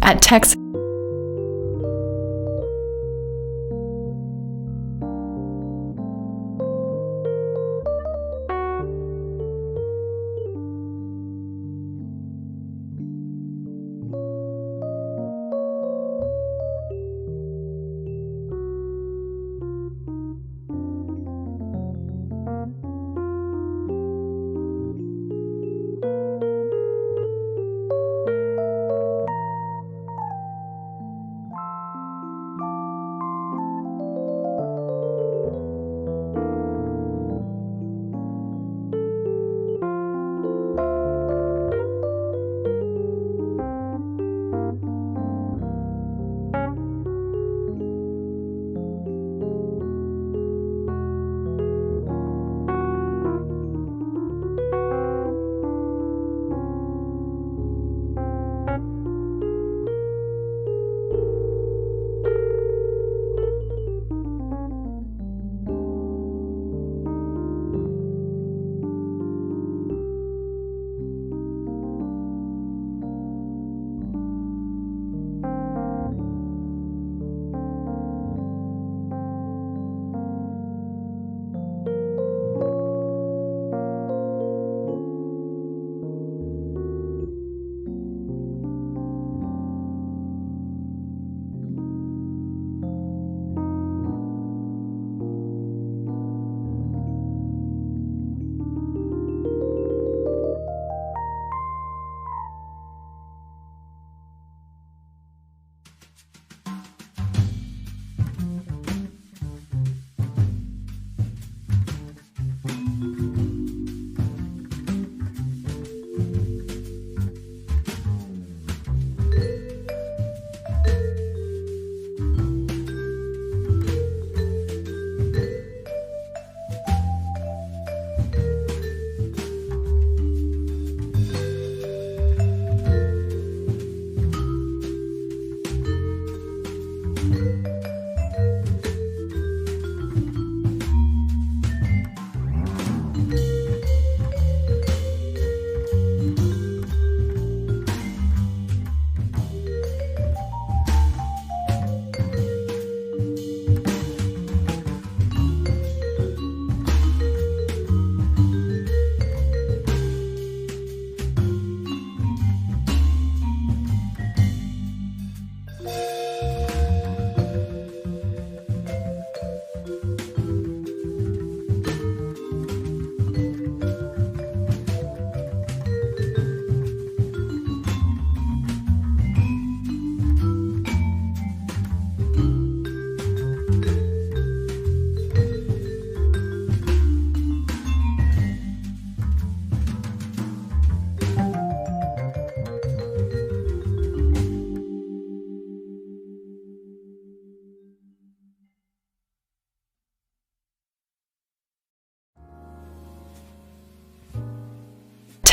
At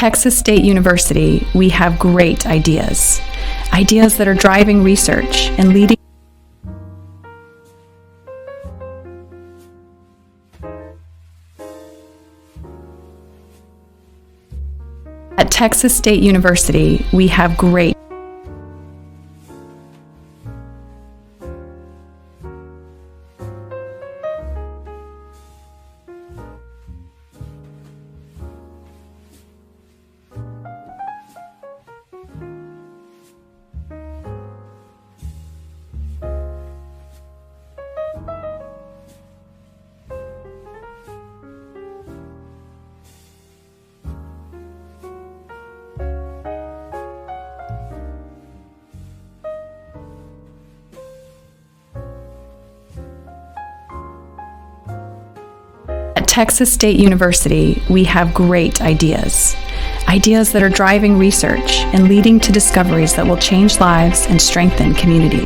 Texas State University, we have great ideas. Ideas that are driving research and leading At Texas State University, we have great Texas State University, we have great ideas. Ideas that are driving research and leading to discoveries that will change lives and strengthen communities.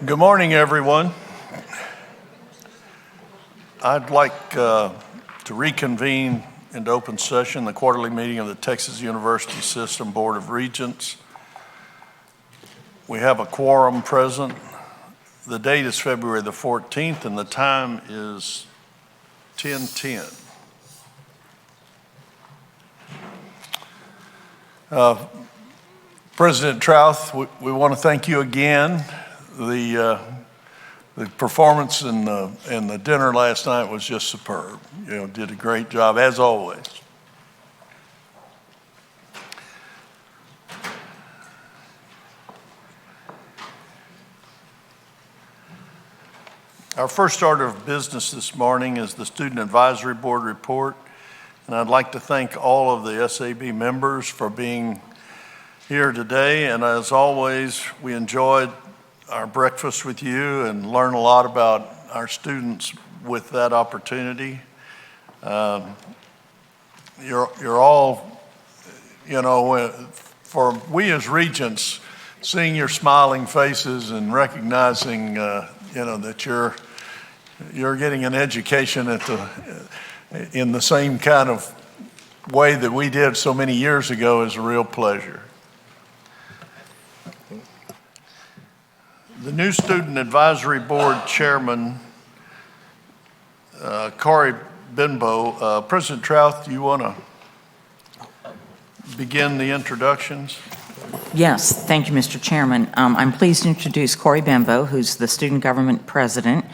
Good morning, everyone. I'd like to reconvene into open session the quarterly meeting of the Texas University System Board of Regents. We have a quorum present. The date is February the 14th and the time is 10:10. President Trouth, we want to thank you again. The performance and the dinner last night was just superb. Did a great job as always. Our first order of business this morning is the Student Advisory Board report, and I'd like to thank all of the SAB members for being here today. And as always, we enjoyed our breakfast with you and learn a lot about our students with that opportunity. You're all, for we as Regents, seeing your smiling faces and recognizing, that you're getting an education in the same kind of way that we did so many years ago is a real pleasure. The new Student Advisory Board Chairman, Corey Benbow. President Trouth, do you want to begin the introductions? Yes, thank you, Mr. Chairman. I'm pleased to introduce Corey Benbow, who's the Student Government President.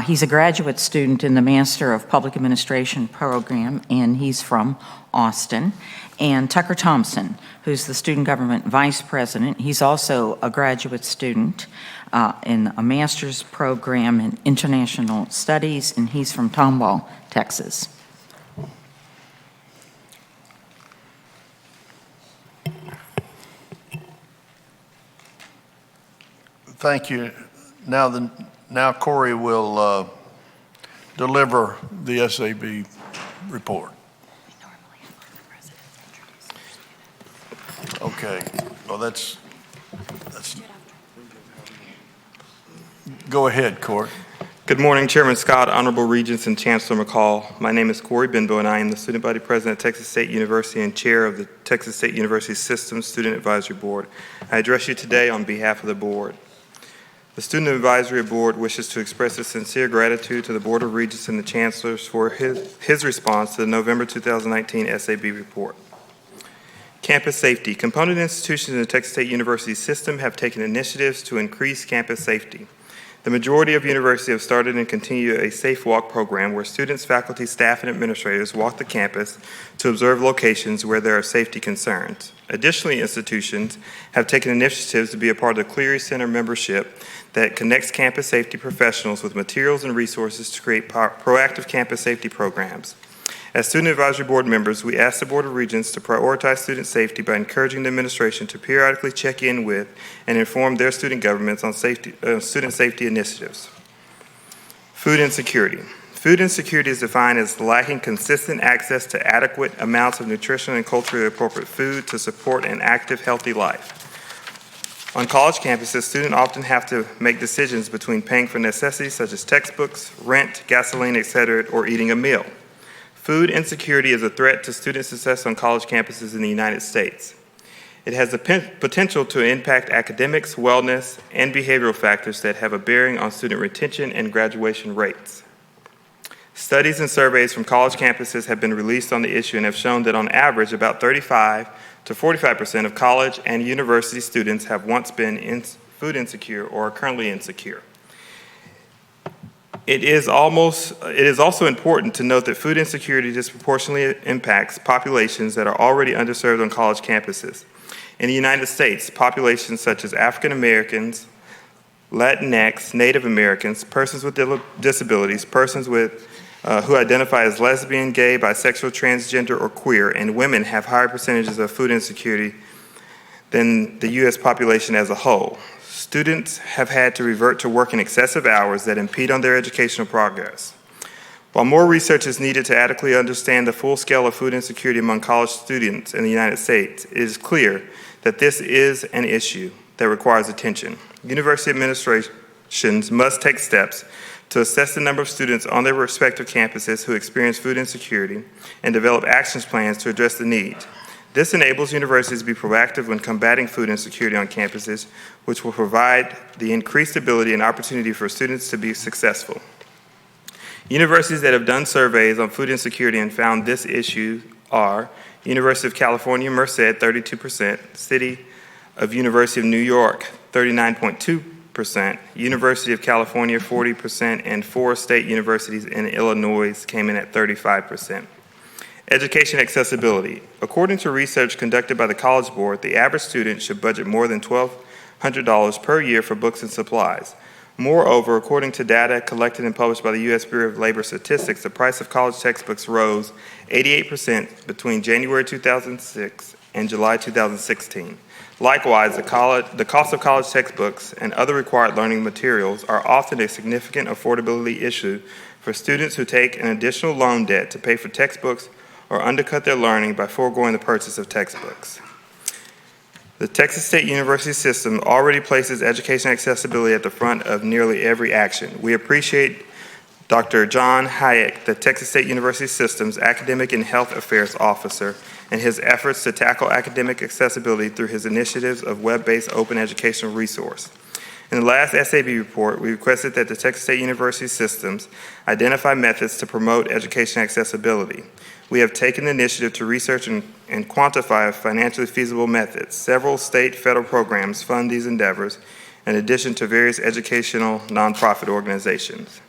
He's a graduate student in the Master of Public Administration program, and he's from Austin. And Tucker Thompson, who's the Student Government Vice President. He's also a graduate student in a master's program in international studies, and he's from Tomball, Texas. Thank you. Now Corey will deliver the SAB report. Okay. Well, that's. Go ahead, Corey. Good morning, Chairman Scott, Honorable Regents, and Chancellor McCall. My name is Corey Benbow, and I am the Student Body President at Texas State University and Chair of the Texas State University System Student Advisory Board. I address you today on behalf of the board. The Student Advisory Board wishes to express its sincere gratitude to the Board of Regents and the Chancellors for his response to the November 2019 SAB report. Campus safety. Component institutions in the Texas State University system have taken initiatives to increase campus safety. The majority of universities have started and continue a Safe Walk program where students, faculty, staff, and administrators walk the campus to observe locations where there are safety concerns. Additionally, institutions have taken initiatives to be a part of the Cleary Center membership that connects campus safety professionals with materials and resources to create proactive campus safety programs. As Student Advisory Board members, we ask the Board of Regents to prioritize student safety by encouraging the administration to periodically check in with and inform their student governments on student safety initiatives. Food insecurity. Food insecurity is defined as lacking consistent access to adequate amounts of nutrition and culturally appropriate food to support an active, healthy life. On college campuses, students often have to make decisions between paying for necessities such as textbooks, rent, gasoline, etc., or eating a meal. Food insecurity is a threat to student success on college campuses in the United States. It has the potential to impact academics, wellness, and behavioral factors that have a bearing on student retention and graduation rates. Studies and surveys from college campuses have been released on the issue and have shown that on average, about 35 to 45% of college and university students have once been food insecure or are currently insecure. It is also important to note that food insecurity disproportionately impacts populations that are already underserved on college campuses. In the United States, populations such as African Americans, Latinx, Native Americans, persons with disabilities, persons who identify as lesbian, gay, bisexual, transgender, or queer, and women have higher percentages of food insecurity than the U.S. population as a whole. Students have had to revert to working excessive hours that impede on their educational progress. While more research is needed to adequately understand the full scale of food insecurity among college students in the United States, it is clear that this is an issue that requires attention. University administrations must take steps to assess the number of students on their respective campuses who experience food insecurity and develop action plans to address the need. This enables universities to be proactive when combating food insecurity on campuses, which will provide the increased ability and opportunity for students to be successful. Universities that have done surveys on food insecurity and found this issue are University of California, Merced, 32%, City of University of New York, 39.2%, University of California, 40%, and 4 state universities in Illinois came in at 35%. Education accessibility. According to research conducted by the College Board, the average student should budget more than $1,200 per year for books and supplies. Moreover, according to data collected and published by the U.S. Bureau of Labor Statistics, the price of college textbooks rose 88% between January 2006 and July 2016. Likewise, the cost of college textbooks and other required learning materials are often a significant affordability issue for students who take an additional loan debt to pay for textbooks or undercut their learning by foregoing the purchase of textbooks. The Texas State University system already places education accessibility at the front of nearly every action. We appreciate Dr. John Hayek, the Texas State University System's Academic and Health Affairs Officer, and his efforts to tackle academic accessibility through his initiatives of web-based open educational resource. In the last SAB report, we requested that the Texas State University systems identify methods to promote education accessibility. We have taken the initiative to research and quantify financially feasible methods. Several state, federal programs fund these endeavors, in addition to various educational nonprofit organizations.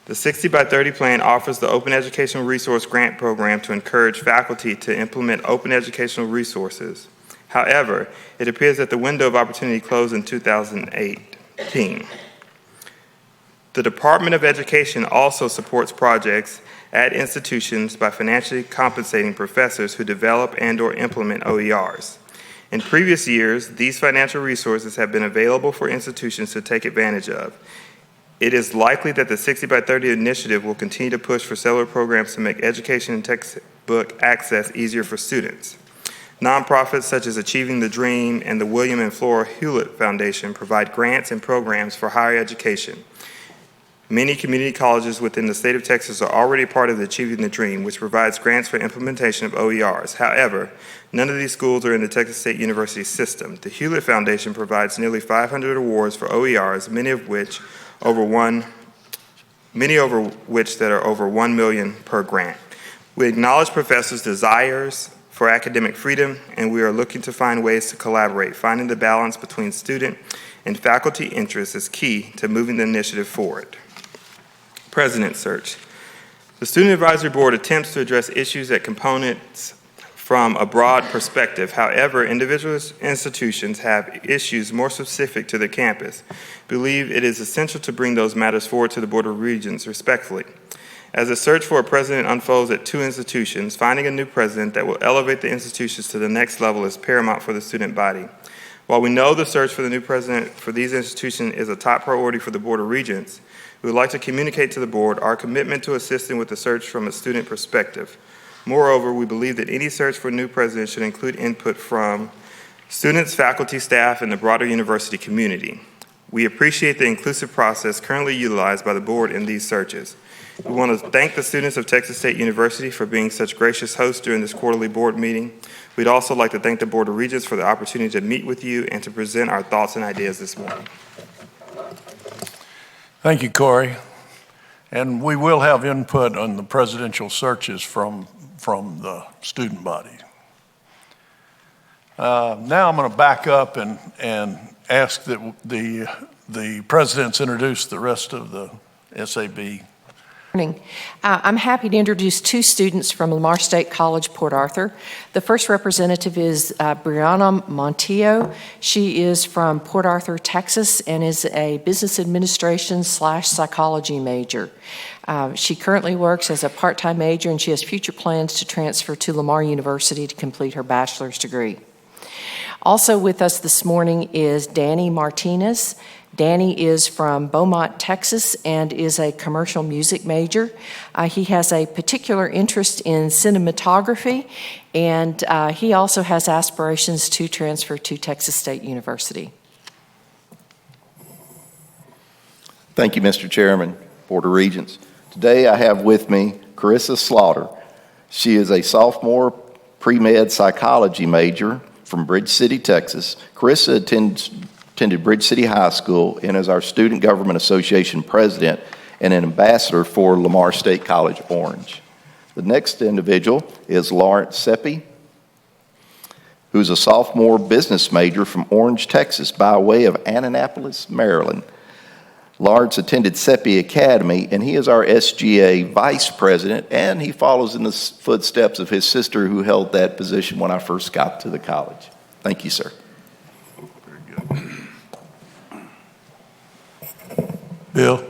The 60 by 30 plan offers the Open Educational Resource Grant Program to encourage faculty to implement open educational resources. However, it appears that the window of opportunity closed in 2018. The Department of Education also supports projects at institutions by financially compensating professors who develop and/or implement OERs. In previous years, these financial resources have been available for institutions to take advantage of. It is likely that the 60 by 30 initiative will continue to push for several programs to make education and textbook access easier for students. Nonprofits such as Achieving the Dream and the William and Flora Hewlett Foundation provide grants and programs for higher education. Many community colleges within the state of Texas are already part of the Achieving the Dream, which provides grants for implementation of OERs. However, none of these schools are in the Texas State University system. The Hewlett Foundation provides nearly 500 awards for OERs, many of which that are over $1 million per grant. We acknowledge professors' desires for academic freedom, and we are looking to find ways to collaborate. Finding the balance between student and faculty interests is key to moving the initiative forward. President search. The Student Advisory Board attempts to address issues and components from a broad perspective. However, individual institutions have issues more specific to their campus. We believe it is essential to bring those matters forward to the Board of Regents respectfully. As the search for a president unfolds at 2 institutions, finding a new president that will elevate the institutions to the next level is paramount for the student body. While we know the search for the new president for these institutions is a top priority for the Board of Regents, we would like to communicate to the board our commitment to assisting with the search from a student perspective. Moreover, we believe that any search for a new president should include input from students, faculty, staff, and the broader university community. We appreciate the inclusive process currently utilized by the board in these searches. We want to thank the students of Texas State University for being such gracious hosts during this quarterly board meeting. We'd also like to thank the Board of Regents for the opportunity to meet with you and to present our thoughts and ideas this morning. Thank you, Corey. And we will have input on the presidential searches from the student body. Now I'm going to back up and ask that the presidents introduce the rest of the SAB. I'm happy to introduce 2 students from Lamar State College, Port Arthur. The first representative is Brianna Montillo. She is from Port Arthur, Texas, and is a business administration / psychology major. She currently works as a part-time major, and she has future plans to transfer to Lamar University to complete her bachelor's degree. Also with us this morning is Danny Martinez. Danny is from Beaumont, Texas, and is a commercial music major. He has a particular interest in cinematography, and he also has aspirations to transfer to Texas State University. Thank you, Mr. Chairman, Board of Regents. Today I have with me Carissa Slaughter. She is a sophomore pre-med psychology major from Bridge City, Texas. Carissa attended Bridge City High School and is our Student Government Association president and an ambassador for Lamar State College Orange. The next individual is Lawrence Seppi, who's a sophomore business major from Orange, Texas, by way of Annapolis, Maryland. Lawrence attended Seppi Academy, and he is our SGA vice president, and he follows in the footsteps of his sister who held that position when I first got to the college. Thank you, sir. Very good. Bill?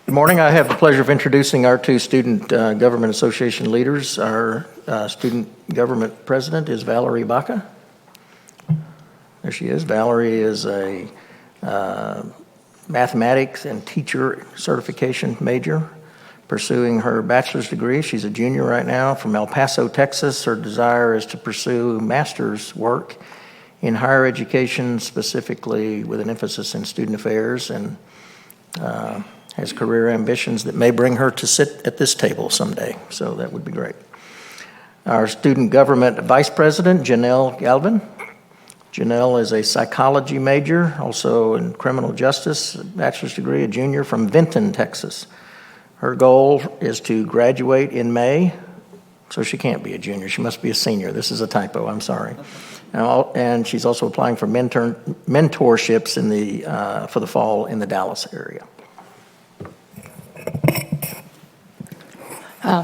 Good morning. I have the pleasure of introducing our two Student Government Association leaders. Our Student Government President is Valerie Baca. There she is. Valerie is a mathematics and teacher certification major, pursuing her bachelor's degree. She's a junior right now from El Paso, Texas. Her desire is to pursue master's work in higher education, specifically with an emphasis in student affairs, and has career ambitions that may bring her to sit at this table someday. So that would be great. Our Student Government Vice President, Janelle Galvin. Janelle is a psychology major, also in criminal justice, bachelor's degree, a junior from Vinton, Texas. Her goal is to graduate in May, so she can't be a junior. She must be a senior. This is a typo, I'm sorry. And she's also applying for mentorships for the fall in the Dallas area.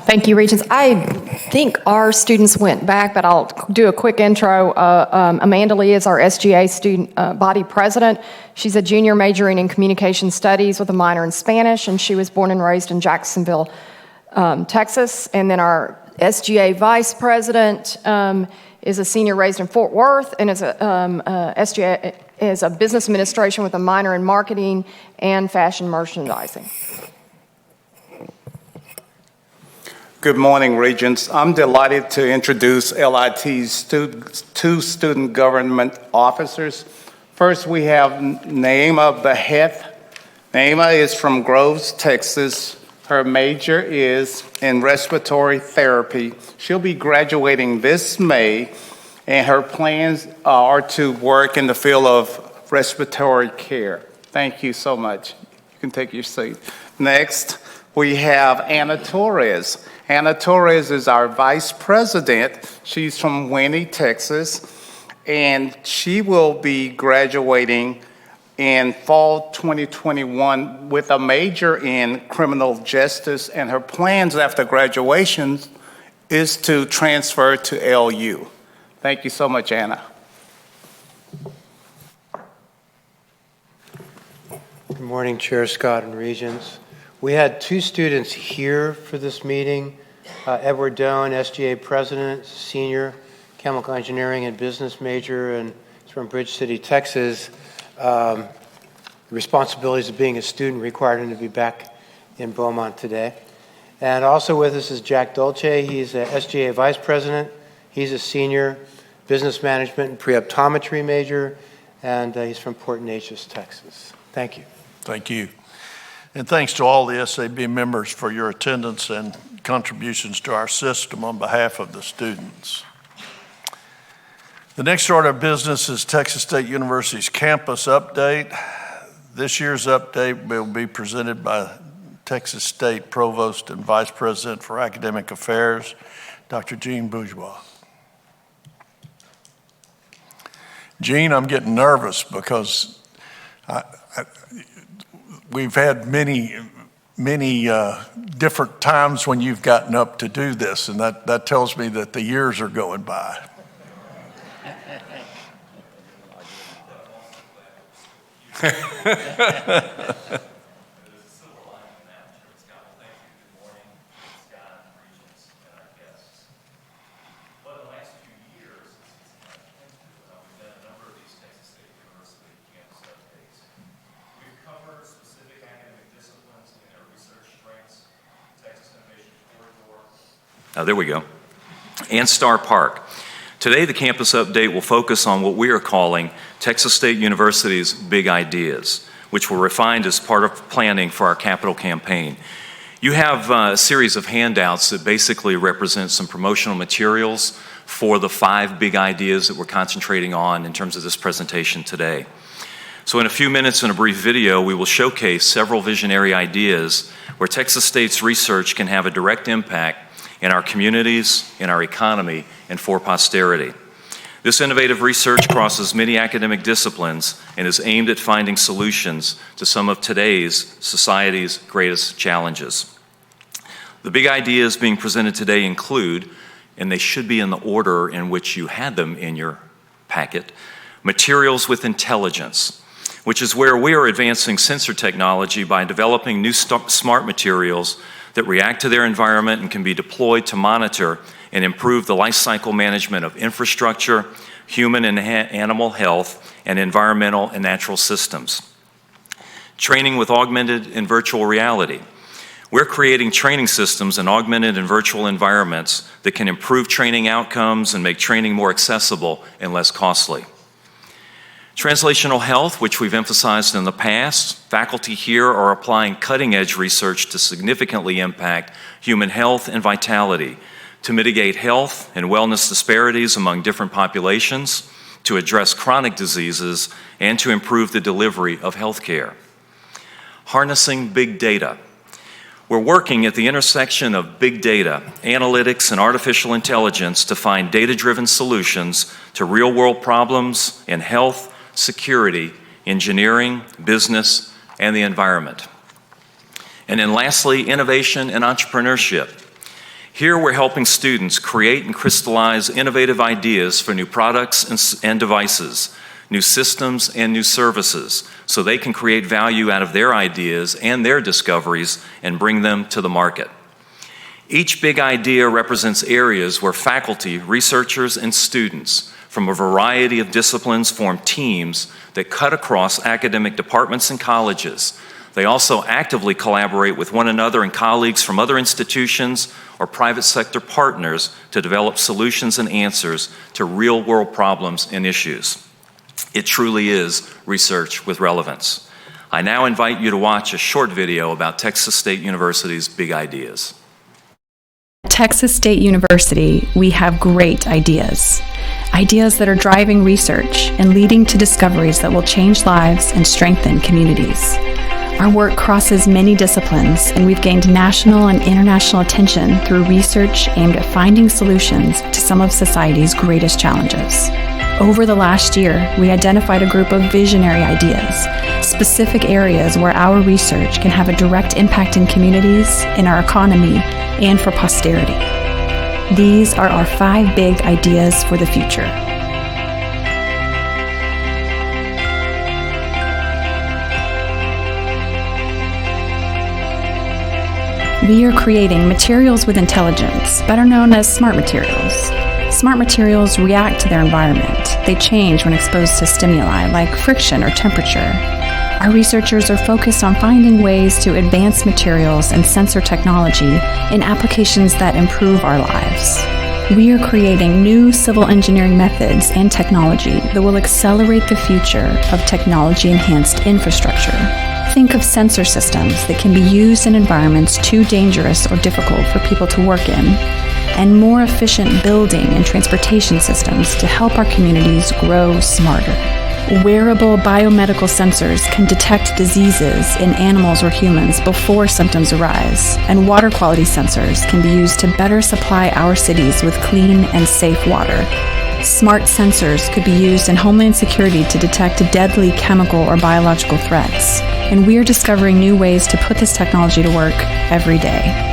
Thank you, Regents. I think our students went back, but I'll do a quick intro. Amanda Lee is our SGA student body president. She's a junior majoring in communication studies with a minor in Spanish, and she was born and raised in Jacksonville, Texas. And then our SGA vice president is a senior raised in Fort Worth, and is SGA is a business administration with a minor in marketing and fashion merchandising. Good morning, Regents. I'm delighted to introduce LIT's two student government officers. First, we have Naima Beheth. Naima is from Groves, Texas. Her major is in respiratory therapy. She'll be graduating this May, and her plans are to work in the field of respiratory care. Thank you so much. You can take your seat. Next, we have Anna Torres. Anna Torres is our vice president. She's from Winnie, Texas, and she will be graduating in fall 2021 with a major in criminal justice, and her plans after graduation is to transfer to LU. Thank you so much, Anna. Good morning, Chair Scott and Regents. We had two students here for this meeting. Edward Doan, SGA president, senior, chemical engineering and business major, and he's from Bridge City, Texas. The responsibilities of being a student required him to be back in Beaumont today. And also with us is Jack Dolce. He's a SGA vice president. He's a senior business management and pre-optometry major, and he's from Port Neches, Texas. Thank you. Thank you. And thanks to all the SAB members for your attendance and contributions to our system on behalf of the students. The next order of business is Texas State University's campus update. This year's update will be presented by Texas State Provost and Vice President for Academic Affairs, Dr. Jean Bourgeois. Jean, I'm getting nervous because we've had many different times when you've gotten up to do this, and that tells me that the years are going by. There we go. And Star Park. Today, the campus update will focus on what we are calling Texas State University's big ideas. which were refined as part of planning for our capital campaign. You have a series of handouts that basically represent some promotional materials for the 5 big ideas that we're concentrating on in terms of this presentation today. So in a few minutes in a brief video, we will showcase several visionary ideas where Texas State's research can have a direct impact in our communities, in our economy, and for posterity. This innovative research crosses many academic disciplines and is aimed at finding solutions to some of today's society's greatest challenges. The big ideas being presented today include, and they should be in the order in which you had them in your packet, materials with intelligence, which is where we are advancing sensor technology by developing new smart materials that react to their environment and can be deployed to monitor and improve the life cycle management of infrastructure, human and animal health, and environmental and natural systems. Training with augmented and virtual reality. We're creating training systems in augmented and virtual environments that can improve training outcomes and make training more accessible and less costly. Translational health, which we've emphasized in the past, faculty here are applying cutting-edge research to significantly impact human health and vitality, to mitigate health and wellness disparities among different populations, to address chronic diseases, and to improve the delivery of health care. Harnessing big data. We're working at the intersection of big data, analytics, and artificial intelligence to find data-driven solutions to real-world problems in health, security, engineering, business, and the environment. And then lastly, innovation and entrepreneurship. Here we're helping students create and crystallize innovative ideas for new products and devices, new systems and new services, so they can create value out of their ideas and their discoveries and bring them to the market. Each big idea represents areas where faculty, researchers, and students from a variety of disciplines form teams that cut across academic departments and colleges. They also actively collaborate with one another and colleagues from other institutions or private sector partners to develop solutions and answers to real-world problems and issues. It truly is research with relevance. I now invite you to watch a short video about Texas State University's big ideas. At Texas State University, we have great ideas. Ideas that are driving research and leading to discoveries that will change lives and strengthen communities. Our work crosses many disciplines, and we've gained national and international attention through research aimed at finding solutions to some of society's greatest challenges. Over the last year, we identified a group of visionary ideas, specific areas where our research can have a direct impact in communities, in our economy, and for posterity. These are our 5 big ideas for the future. We are creating materials with intelligence, better known as smart materials. Smart materials react to their environment. They change when exposed to stimuli like friction or temperature. Our researchers are focused on finding ways to advance materials and sensor technology in applications that improve our lives. We are creating new civil engineering methods and technology that will accelerate the future of technology-enhanced infrastructure. Think of sensor systems that can be used in environments too dangerous or difficult for people to work in, and more efficient building and transportation systems to help our communities grow smarter. Wearable biomedical sensors can detect diseases in animals or humans before symptoms arise, and water quality sensors can be used to better supply our cities with clean and safe water. Smart sensors could be used in homeland security to detect deadly chemical or biological threats, and we're discovering new ways to put this technology to work every day.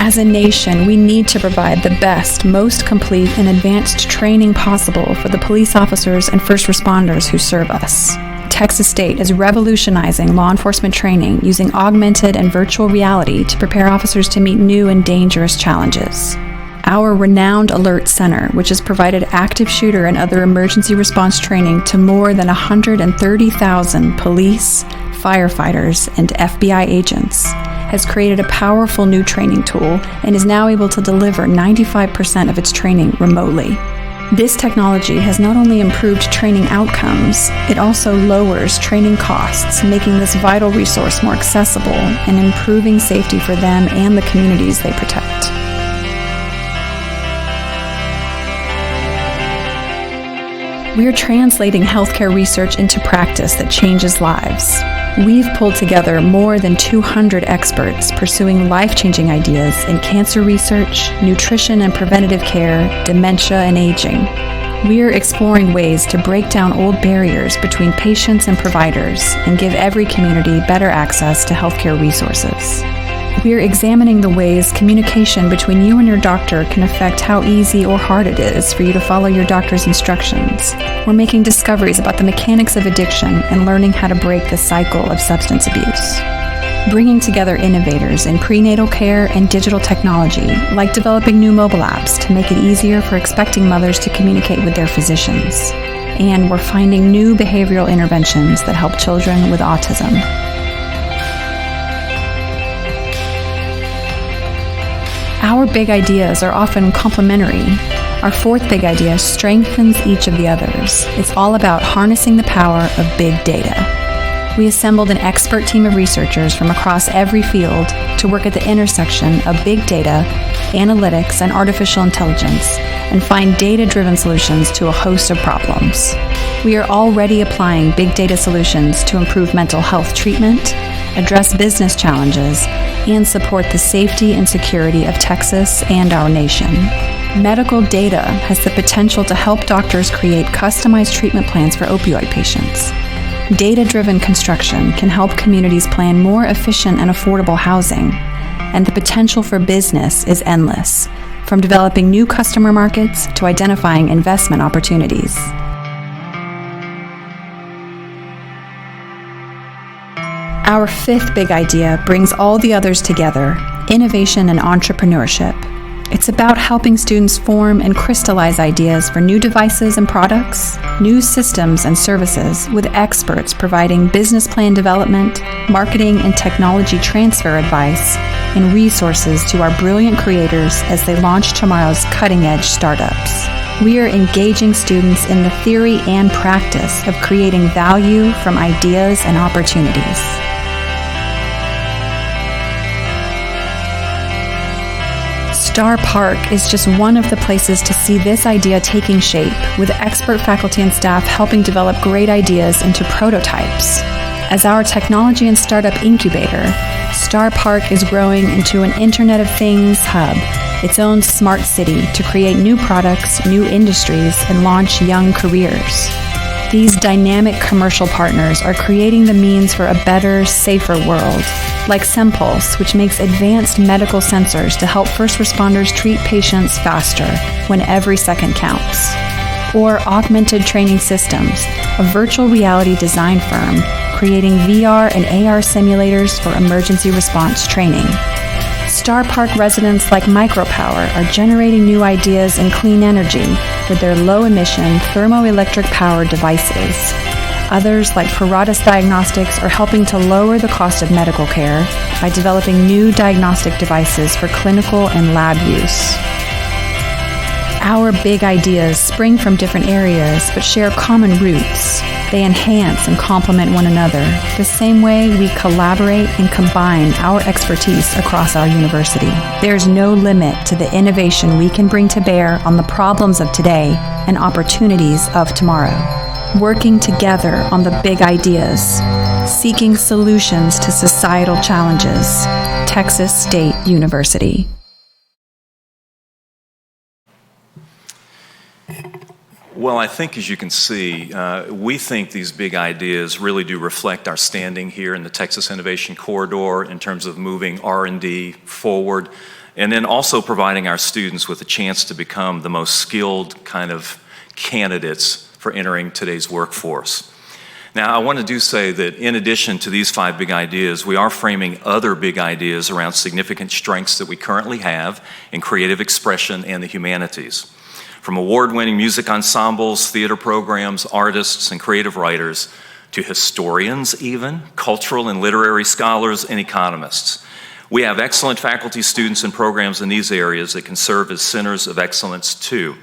As a nation, we need to provide the best, most complete, and advanced training possible for the police officers and first responders who serve us. Texas State is revolutionizing law enforcement training using augmented and virtual reality to prepare officers to meet new and dangerous challenges. Our renowned Alert Center, which has provided active shooter and other emergency response training to more than 130,000 police, firefighters, and FBI agents, has created a powerful new training tool and is now able to deliver 95% of its training remotely. This technology has not only improved training outcomes, it also lowers training costs, making this vital resource more accessible and improving safety for them and the communities they protect. We are translating healthcare research into practice that changes lives. We've pulled together more than 200 experts pursuing life-changing ideas in cancer research, nutrition and preventative care, dementia and aging. We're exploring ways to break down old barriers between patients and providers and give every community better access to healthcare resources. We're examining the ways communication between you and your doctor can affect how easy or hard it is for you to follow your doctor's instructions. We're making discoveries about the mechanics of addiction and learning how to break the cycle of substance abuse. Bringing together innovators in prenatal care and digital technology, like developing new mobile apps to make it easier for expecting mothers to communicate with their physicians. And we're finding new behavioral interventions that help children with autism. Our big ideas are often complementary. Our fourth big idea strengthens each of the others. It's all about harnessing the power of big data. We assembled an expert team of researchers from across every field to work at the intersection of big data, analytics, and artificial intelligence, and find data-driven solutions to a host of problems. We are already applying big data solutions to improve mental health treatment, address business challenges, and support the safety and security of Texas and our nation. Medical data has the potential to help doctors create customized treatment plans for opioid patients. Data-driven construction can help communities plan more efficient and affordable housing, and the potential for business is endless, from developing new customer markets to identifying investment opportunities. Our fifth big idea brings all the others together: innovation and entrepreneurship. It's about helping students form and crystallize ideas for new devices and products, new systems and services, with experts providing business plan development, marketing and technology transfer advice, and resources to our brilliant creators as they launch tomorrow's cutting-edge startups. We are engaging students in the theory and practice of creating value from ideas and opportunities. Star Park is just one of the places to see this idea taking shape, with expert faculty and staff helping develop great ideas into prototypes. As our technology and startup incubator, Star Park is growing into an Internet of Things hub, its own smart city to create new products, new industries, and launch young careers. These dynamic commercial partners are creating the means for a better, safer world, like SemPulse, which makes advanced medical sensors to help first responders treat patients faster when every second counts. Or Augmented Training Systems, a virtual reality design firm creating VR and AR simulators for emergency response training. Star Park residents like Micropower are generating new ideas in clean energy with their low-emission thermoelectric power devices. Others, like Paratus Diagnostics, are helping to lower the cost of medical care by developing new diagnostic devices for clinical and lab use. Our big ideas spring from different areas but share common roots. They enhance and complement one another, the same way we collaborate and combine our expertise across our university. There's no limit to the innovation we can bring to bear on the problems of today and opportunities of tomorrow. Working together on the big ideas, seeking solutions to societal challenges. Texas State University. Well, I think, as you can see, we think these big ideas really do reflect our standing here in the Texas Innovation Corridor in terms of moving R&D forward, and then also providing our students with a chance to become the most skilled kind of candidates for entering today's workforce. Now, I want to say that in addition to these 5 big ideas, we are framing other big ideas around significant strengths that we currently have in creative expression and the humanities. From award-winning music ensembles, theater programs, artists, and creative writers, to historians even, cultural and literary scholars, and economists. We have excellent faculty, students, and programs in these areas that can serve as centers of excellence too.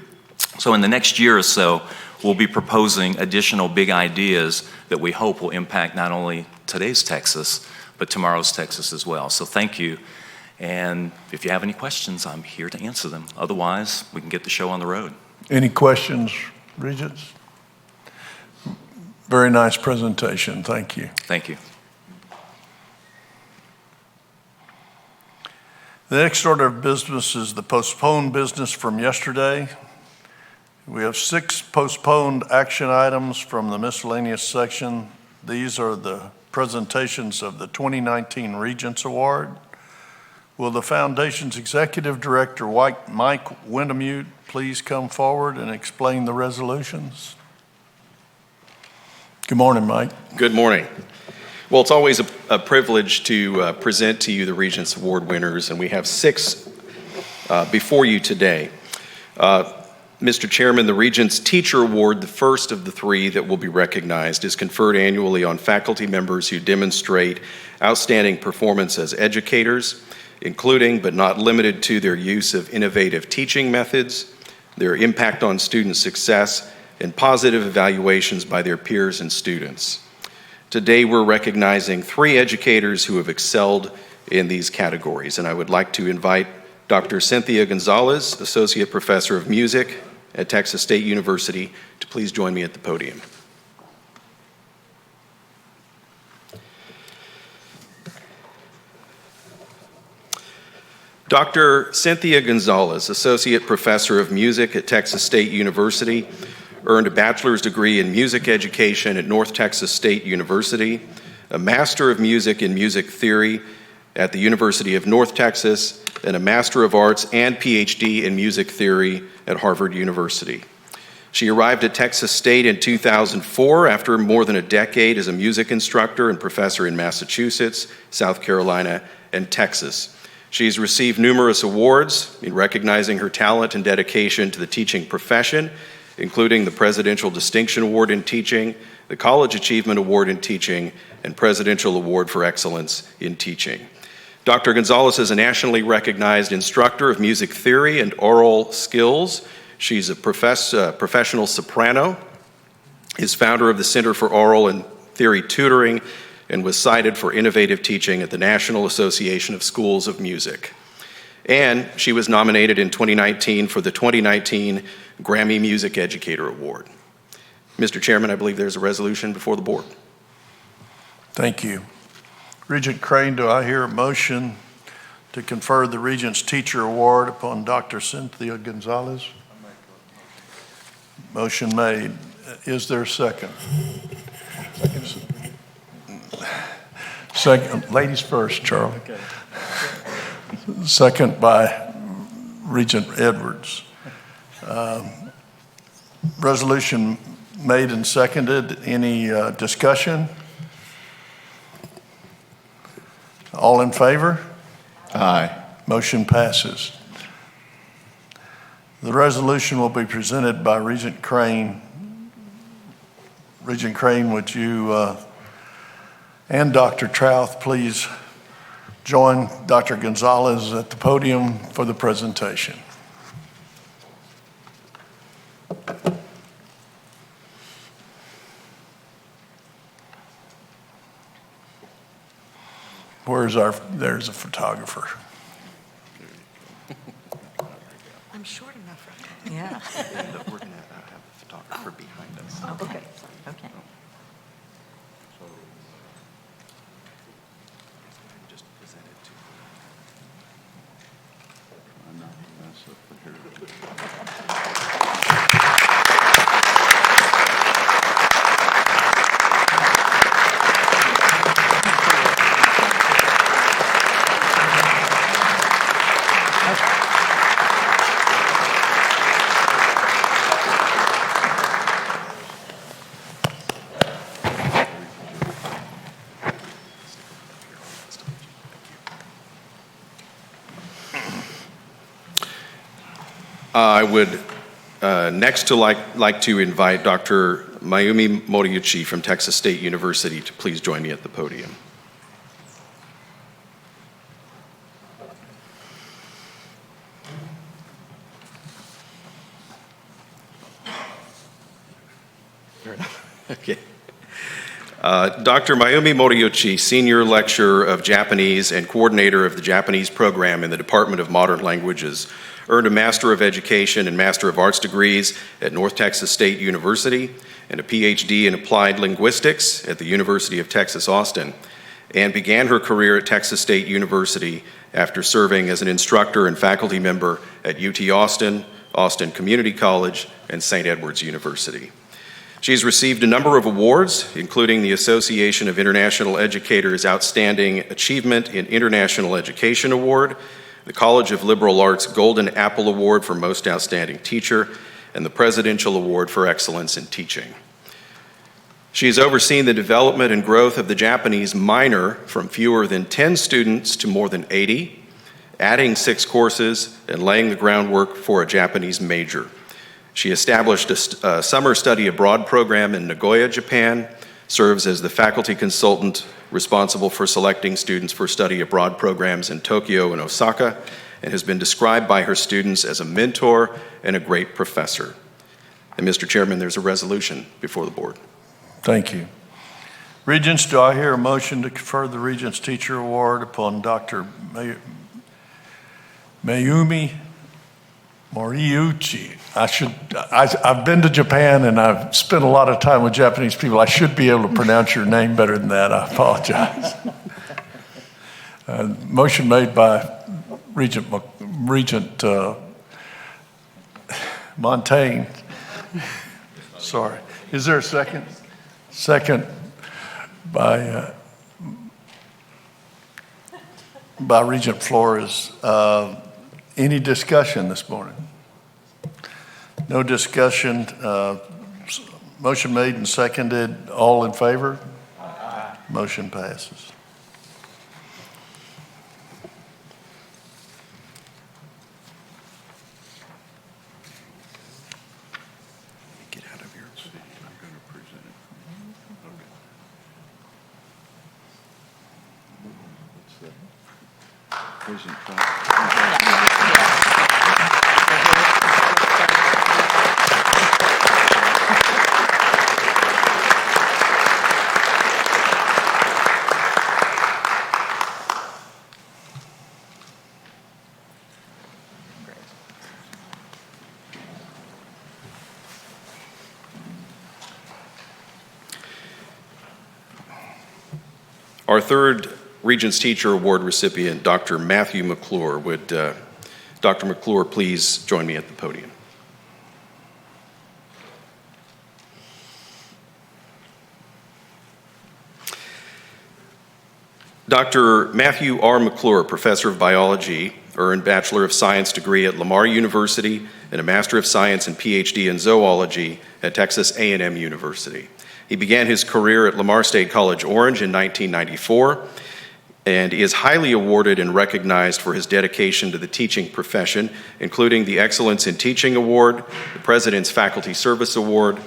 So in the next year or so, we'll be proposing additional big ideas that we hope will impact not only today's Texas, but tomorrow's Texas as well. So thank you. And if you have any questions, I'm here to answer them. Otherwise, we can get the show on the road. Any questions, Regents? Very nice presentation. Thank you. Thank you. The next order of business is the postponed business from yesterday. We have 6 postponed action items from the miscellaneous section. These are the presentations of the 2019 Regents Award. Will the Foundation's Executive Director, Mike Windemute, please come forward and explain the resolutions? Good morning, Mike. Good morning. Well, it's always a privilege to present to you the Regents Award winners, and we have 6 before you today. Mr. Chairman, the Regents Teacher Award, the first of the 3 that will be recognized, is conferred annually on faculty members who demonstrate outstanding performance as educators, including but not limited to their use of innovative teaching methods, their impact on student success, and positive evaluations by their peers and students. Today, we're recognizing 3 educators who have excelled in these categories, and I would like to invite Dr. Cynthia Gonzalez, Associate Professor of Music at Texas State University, to please join me at the podium. Dr. Cynthia Gonzalez, Associate Professor of Music at Texas State University, earned a bachelor's degree in music education at North Texas State University, a Master of Music in Music Theory at the University of North Texas, and a Master of Arts and PhD in Music Theory at Harvard University. She arrived at Texas State in 2004 after more than a decade as a music instructor and professor in Massachusetts, South Carolina, and Texas. She's received numerous awards in recognizing her talent and dedication to the teaching profession, including the Presidential Distinction Award in Teaching, the College Achievement Award in Teaching, and Presidential Award for Excellence in Teaching. Dr. Gonzalez is a nationally recognized instructor of music theory and oral skills. She's a professional soprano, is founder of the Center for Oral and Theory Tutoring, and was cited for innovative teaching at the National Association of Schools of Music. And she was nominated in 2019 for the 2019 Grammy Music Educator Award. Mr. Chairman, I believe there's a resolution before the board. Thank you. Regent Crane, do I hear a motion to confer the Regents Teacher Award upon Dr. Cynthia Gonzalez? Motion made. Is there a second? Second. Ladies first, Charlie. Second by Regent Edwards. Resolution made and seconded. Any discussion? All in favor? Aye. Motion passes. The resolution will be presented by Regent Crane. Regent Crane, would you and Dr. Trouth please join Dr. Gonzalez at the podium for the presentation. There's a photographer. I'm short enough for that. Yeah. We're going to have a photographer behind us. Oh, okay. Okay. Just present it to I'm not going to mess up here. I would next like to invite Dr. Mayumi Moriuchi from Texas State University to please join me at the podium. Okay. Dr. Mayumi Moriuchi, Senior Lecturer of Japanese and Coordinator of the Japanese Program in the Department of Modern Languages, earned a Master of Education and Master of Arts degrees at North Texas State University and a PhD in Applied Linguistics at the University of Texas, Austin, and began her career at Texas State University after serving as an instructor and faculty member at UT Austin, Austin Community College, and St. Edward's University. She's received a number of awards, including the Association of International Educators Outstanding Achievement in International Education Award, the College of Liberal Arts Golden Apple Award for Most Outstanding Teacher, and the Presidential Award for Excellence in Teaching. She has overseen the development and growth of the Japanese minor from fewer than 10 students to more than 80, adding 6 courses and laying the groundwork for a Japanese major. She established a summer study abroad program in Nagoya, Japan, serves as the faculty consultant responsible for selecting students for study abroad programs in Tokyo and Osaka, and has been described by her students as a mentor and a great professor. And Mr. Chairman, there's a resolution before the board. Thank you. Regents, do I hear a motion to confer the Regents Teacher Award upon Dr. Mayumi Moriuchi? I've been to Japan and I've spent a lot of time with Japanese people. I should be able to pronounce your name better than that. I apologize. Motion made by Regent Montaigne. Sorry. Is there a second? Second by Regent Flores. Any discussion this morning? No discussion. Motion made and seconded. All in favor? Aye. Motion passes. Get out of here. I'm going to present it. What's that? Our third Regents Teacher Award recipient, Dr. Matthew McClure. Would Dr. McClure please join me at the podium? Dr. Matthew R. McClure, Professor of Biology, earned Bachelor of Science degree at Lamar University and a Master of Science and PhD in Zoology at Texas A&M University. He began his career at Lamar State College Orange in 1994 and is highly awarded and recognized for his dedication to the teaching profession, including the Excellence in Teaching Award, the President's Faculty Service Award,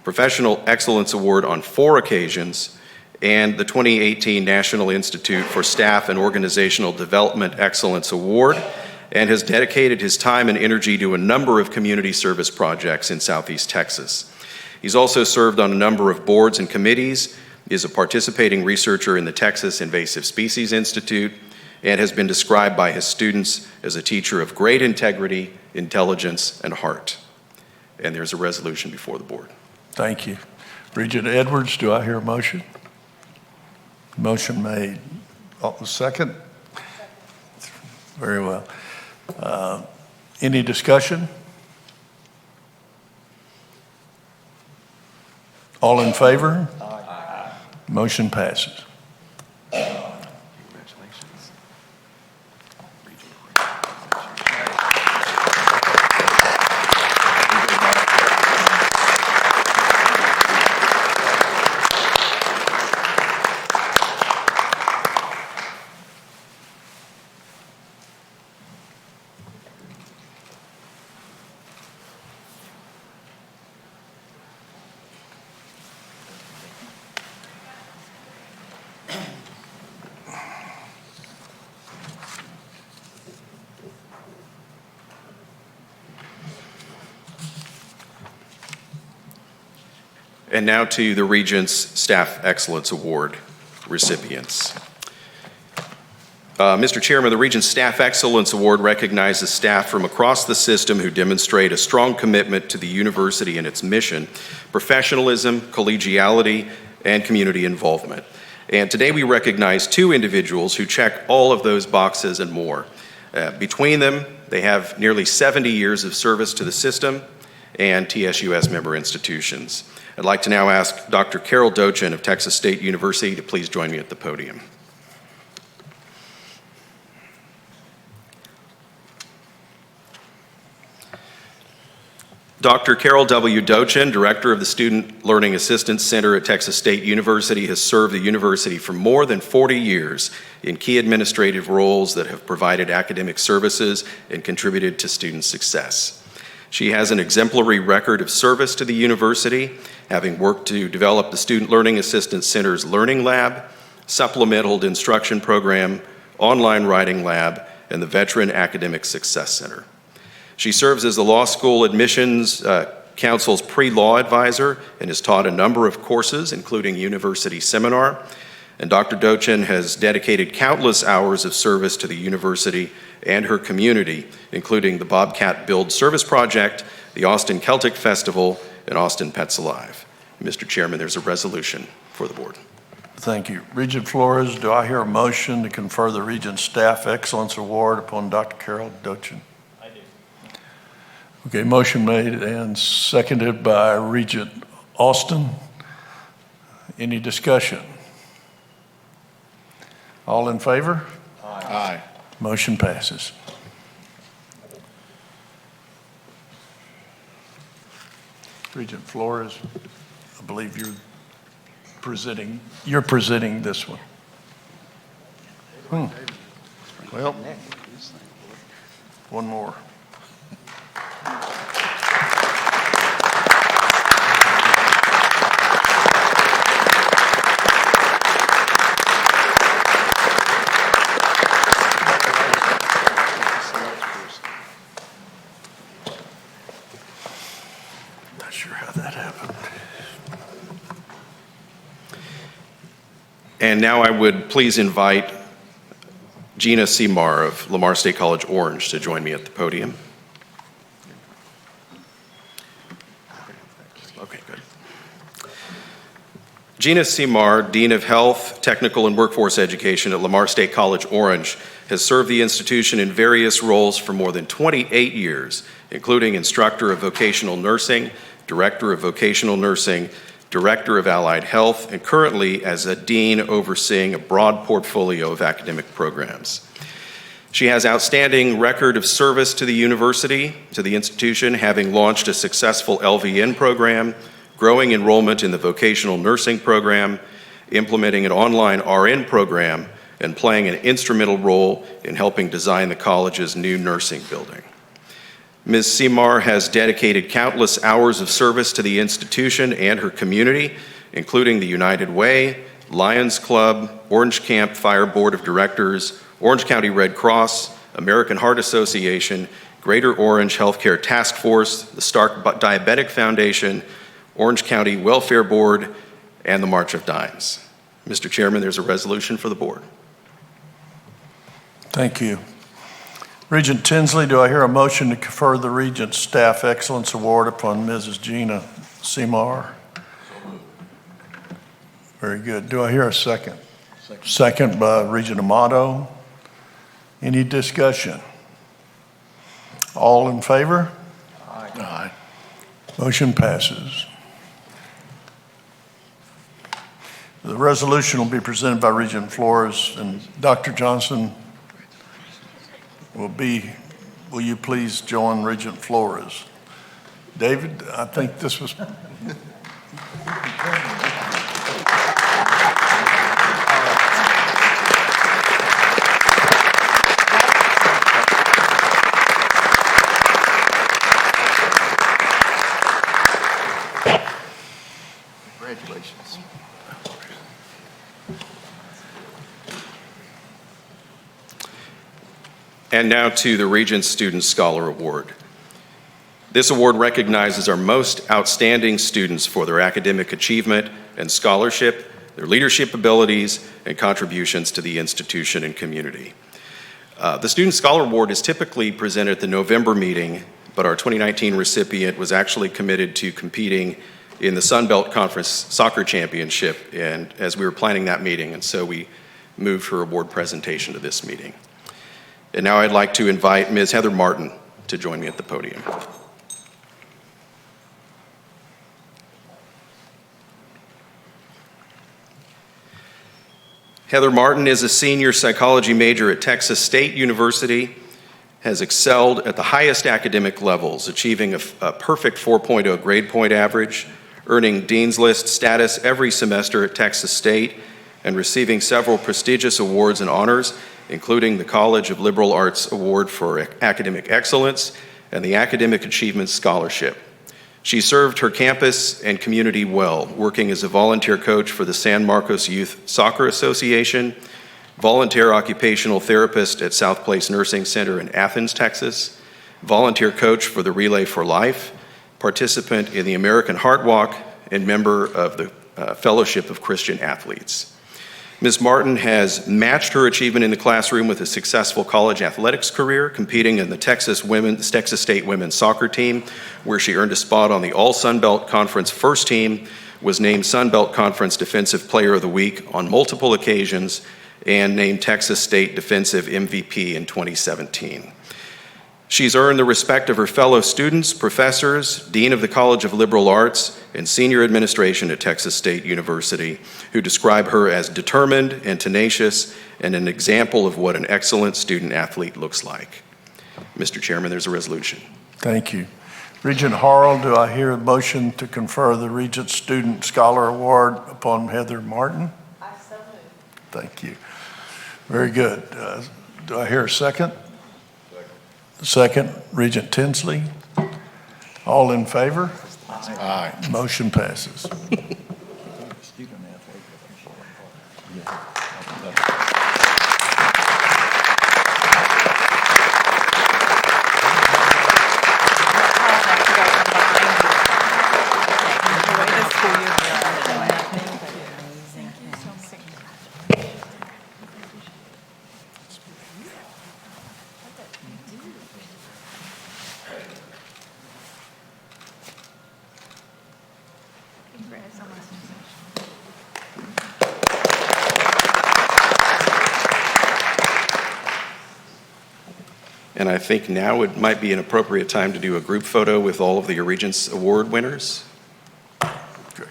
Professional Excellence Award on 4 occasions, and the 2018 National Institute for Staff and Organizational Development Excellence Award, and has dedicated his time and energy to a number of community service projects in Southeast Texas. He's also served on a number of boards and committees, is a participating researcher in the Texas Invasive Species Institute, and has been described by his students as a teacher of great integrity, intelligence, and heart. And there's a resolution before the board. Thank you. Regent Edwards, do I hear a motion? Motion made. Second? Very well. Any discussion? All in favor? Aye. Motion passes. Congratulations. And now to the Regents Staff Excellence Award recipients. Mr. Chairman, the Regents Staff Excellence Award recognizes staff from across the system who demonstrate a strong commitment to the university and its mission, professionalism, collegiality, and community involvement. And today we recognize 2 individuals who check all of those boxes and more. Between them, they have nearly 70 years of service to the system and TSUS member institutions. I'd like to now ask Dr. Carol Dochin of Texas State University to please join me at the podium. Dr. Carol W. Dochin, Director of the Student Learning Assistance Center at Texas State University, has served the university for more than 40 years in key administrative roles that have provided academic services and contributed to student success. She has an exemplary record of service to the university, having worked to develop the Student Learning Assistance Center's Learning Lab, Supplemental Instruction Program, Online Writing Lab, and the Veteran Academic Success Center. She serves as the Law School Admissions Council's pre-law advisor and has taught a number of courses, including University Seminar. And Dr. Dochin has dedicated countless hours of service to the university and her community, including the Bobcat Build Service Project, the Austin Celtic Festival, and Austin Pets Alive. Mr. Chairman, there's a resolution for the board. Thank you. Regent Flores, do I hear a motion to confer the Regent Staff Excellence Award upon Dr. Carol Dochin? Okay, motion made and seconded by Regent Austin. Any discussion? All in favor? Aye. Motion passes. Regent Flores, I believe you're presenting this one. Well, one more. Not sure how that happened. And now I would please invite Gina Seamar of Lamar State College Orange to join me at the podium. Okay, good. Gina Seamar, Dean of Health, Technical and Workforce Education at Lamar State College Orange, has served the institution in various roles for more than 28 years, including Instructor of Vocational Nursing, Director of Vocational Nursing, Director of Allied Health, and currently as a Dean overseeing a broad portfolio of academic programs. She has outstanding record of service to the university, to the institution, having launched a successful LVN program, growing enrollment in the vocational nursing program, implementing an online RN program, and playing an instrumental role in helping design the college's new nursing building. Ms. Seamar has dedicated countless hours of service to the institution and her community, including the United Way, Lions Club, Orange Camp Fire Board of Directors, Orange County Red Cross, American Heart Association, Greater Orange Healthcare Task Force, the Stark Diabetic Foundation, Orange County Welfare Board, and the March of Dimes. Mr. Chairman, there's a resolution for the board. Thank you. Regent Tinsley, do I hear a motion to confer the Regent Staff Excellence Award upon Mrs. Gina Seamar? Very good. Do I hear a second? Second by Regent Amato. Any discussion? All in favor? Aye. Motion passes. The resolution will be presented by Regent Flores, and Dr. Johnson will you please join Regent Flores? David, I think this was. Congratulations. And now to the Regents Student Scholar Award. This award recognizes our most outstanding students for their academic achievement and scholarship, their leadership abilities, and contributions to the institution and community. The Student Scholar Award is typically presented at the November meeting, but our 2019 recipient was actually committed to competing in the Sun Belt Conference Soccer Championship, and as we were planning that meeting, and so we moved her award presentation to this meeting. And now I'd like to invite Ms. Heather Martin to join me at the podium. Heather Martin is a senior psychology major at Texas State University, has excelled at the highest academic levels, achieving a perfect 4.0 grade point average, earning Dean's List status every semester at Texas State, and receiving several prestigious awards and honors, including the College of Liberal Arts Award for Academic Excellence and the Academic Achievement Scholarship. She served her campus and community well, working as a volunteer coach for the San Marcos Youth Soccer Association, volunteer occupational therapist at South Place Nursing Center in Athens, Texas, volunteer coach for the Relay for Life, participant in the American Heart Walk, and member of the Fellowship of Christian Athletes. Ms. Martin has matched her achievement in the classroom with a successful college athletics career, competing in the Texas State women's soccer team, where she earned a spot on the All Sun Belt Conference first team, was named Sun Belt Conference Defensive Player of the Week on multiple occasions, and named Texas State Defensive MVP in 2017. She's earned the respect of her fellow students, professors, Dean of the College of Liberal Arts, and senior administration at Texas State University, who describe her as determined and tenacious and an example of what an excellent student athlete looks like. Mr. Chairman, there's a resolution. Thank you. Regent Harrell, do I hear a motion to confer the Regents Student Scholar Award upon Heather Martin? I so moved. Thank you. Very good. Do I hear a second? Second, Regent Tinsley. All in favor? Aye. Motion passes. And I think now it might be an appropriate time to do a group photo with all of the Regents Award winners. Great.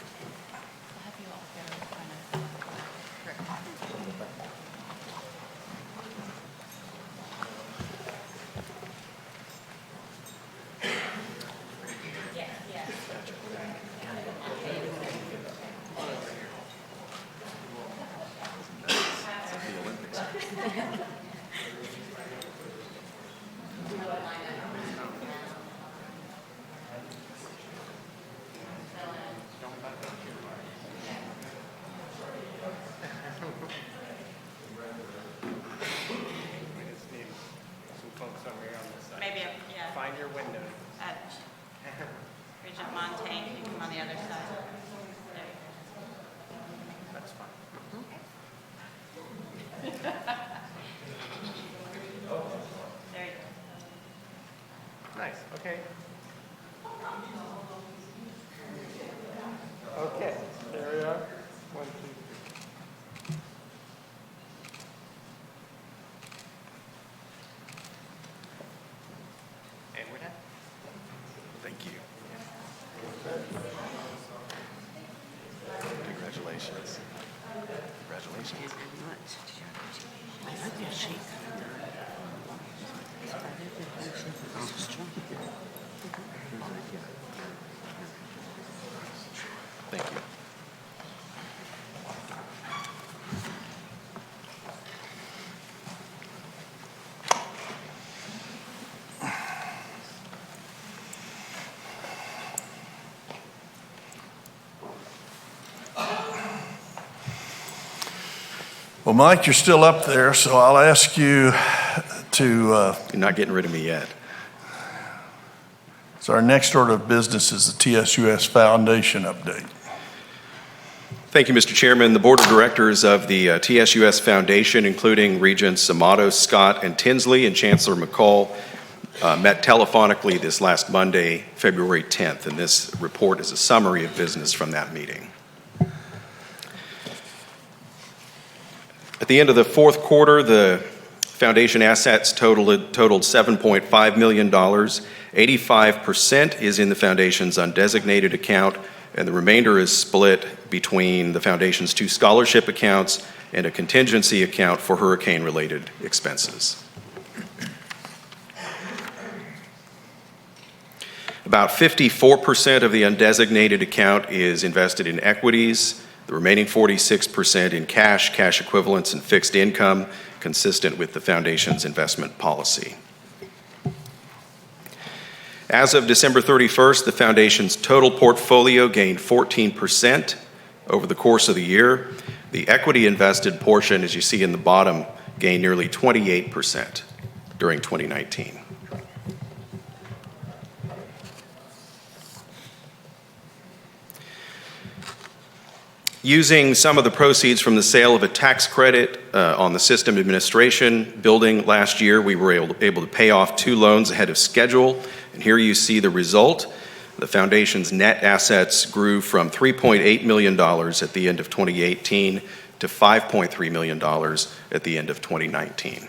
Maybe, yeah. Find your window. Regent Montaigne, you come on the other side. There you go. That's fine. There you go. Nice, okay. Okay, there we are. 1, 2, 3. And we're done. Thank you. Congratulations. Congratulations. Thank you. Well, Mike, you're still up there, so I'll ask you to You're not getting rid of me yet. So our next order of business is the TSUS Foundation update. Thank you, Mr. Chairman. The Board of Directors of the TSUS Foundation, including Regents Amato, Scott, and Tinsley, and Chancellor McCall, met telephonically this last Monday, February 10th, and this report is a summary of business from that meeting. At the end of the fourth quarter, the Foundation assets totaled $7.5 million. 85% is in the Foundation's undesignated account, and the remainder is split between the Foundation's 2 scholarship accounts and a contingency account for hurricane-related expenses. About 54% of the undesignated account is invested in equities, the remaining 46% in cash, cash equivalents, and fixed income, consistent with the Foundation's investment policy. As of December 31st, the Foundation's total portfolio gained 14% over the course of the year. The equity invested portion, as you see in the bottom, gained nearly 28% during 2019. Using some of the proceeds from the sale of a tax credit on the system administration building last year, we were able to pay off 2 loans ahead of schedule. And here you see the result. The Foundation's net assets grew from $3.8 million at the end of 2018 to $5.3 million at the end of 2019.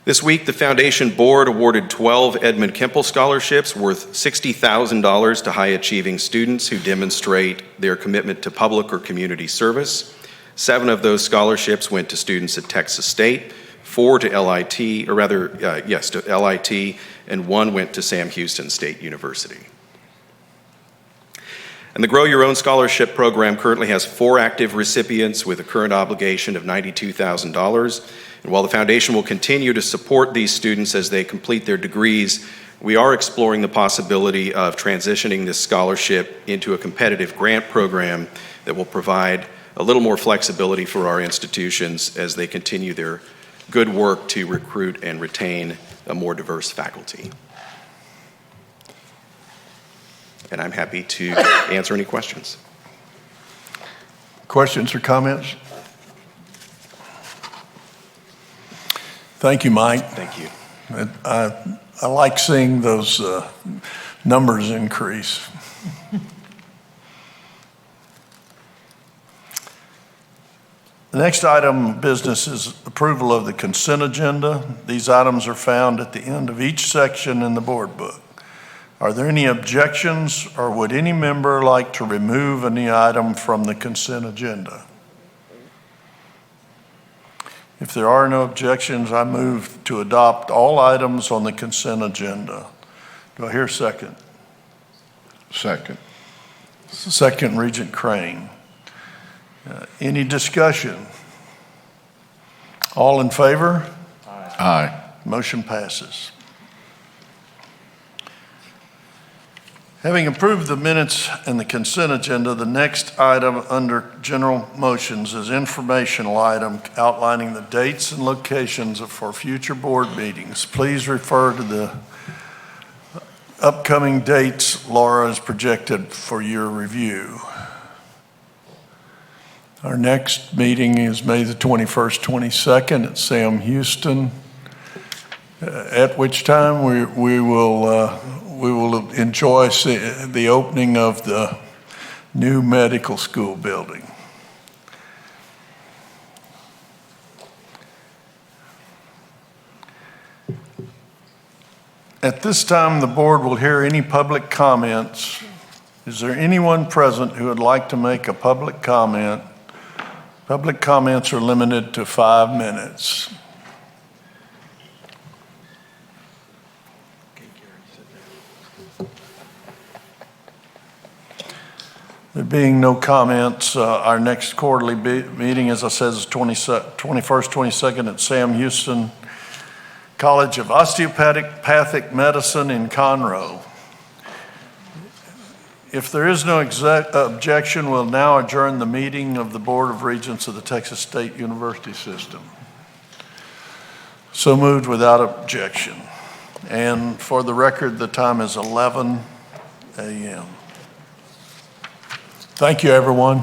This week, the Foundation Board awarded 12 Edmund Kemple scholarships worth $60,000 to high-achieving students who demonstrate their commitment to public or community service. 7 of those scholarships went to students at Texas State, 4 to LIT, to LIT, and 1 went to Sam Houston State University. And the Grow Your Own Scholarship Program currently has 4 active recipients with a current obligation of $92,000. And while the Foundation will continue to support these students as they complete their degrees, we are exploring the possibility of transitioning this scholarship into a competitive grant program that will provide a little more flexibility for our institutions as they continue their good work to recruit and retain a more diverse faculty. And I'm happy to answer any questions. Questions or comments? Thank you, Mike. Thank you. I like seeing those numbers increase. The next item of business is approval of the consent agenda. These items are found at the end of each section in the board book. Are there any objections, or would any member like to remove any item from the consent agenda? If there are no objections, I move to adopt all items on the consent agenda. Do I hear a second? Second. Second, Regent Crane. Any discussion? All in favor? Aye. Motion passes. Having approved the minutes and the consent agenda, the next item under general motions is informational item outlining the dates and locations for future board meetings. Please refer to the upcoming dates Laura has projected for your review. Our next meeting is May the 21st, 22nd at Sam Houston, at which time we will enjoy the opening of the new medical school building. At this time, the board will hear any public comments. Is there anyone present who would like to make a public comment? Public comments are limited to 5 minutes. There being no comments, our next quarterly meeting, as I said, is 21st, 22nd at Sam Houston College of Osteopathic Medicine in Conroe. If there is no objection, we'll now adjourn the meeting of the Board of Regents of the Texas State University System. So moved without objection. And for the record, the time is 11 a.m. Thank you, everyone.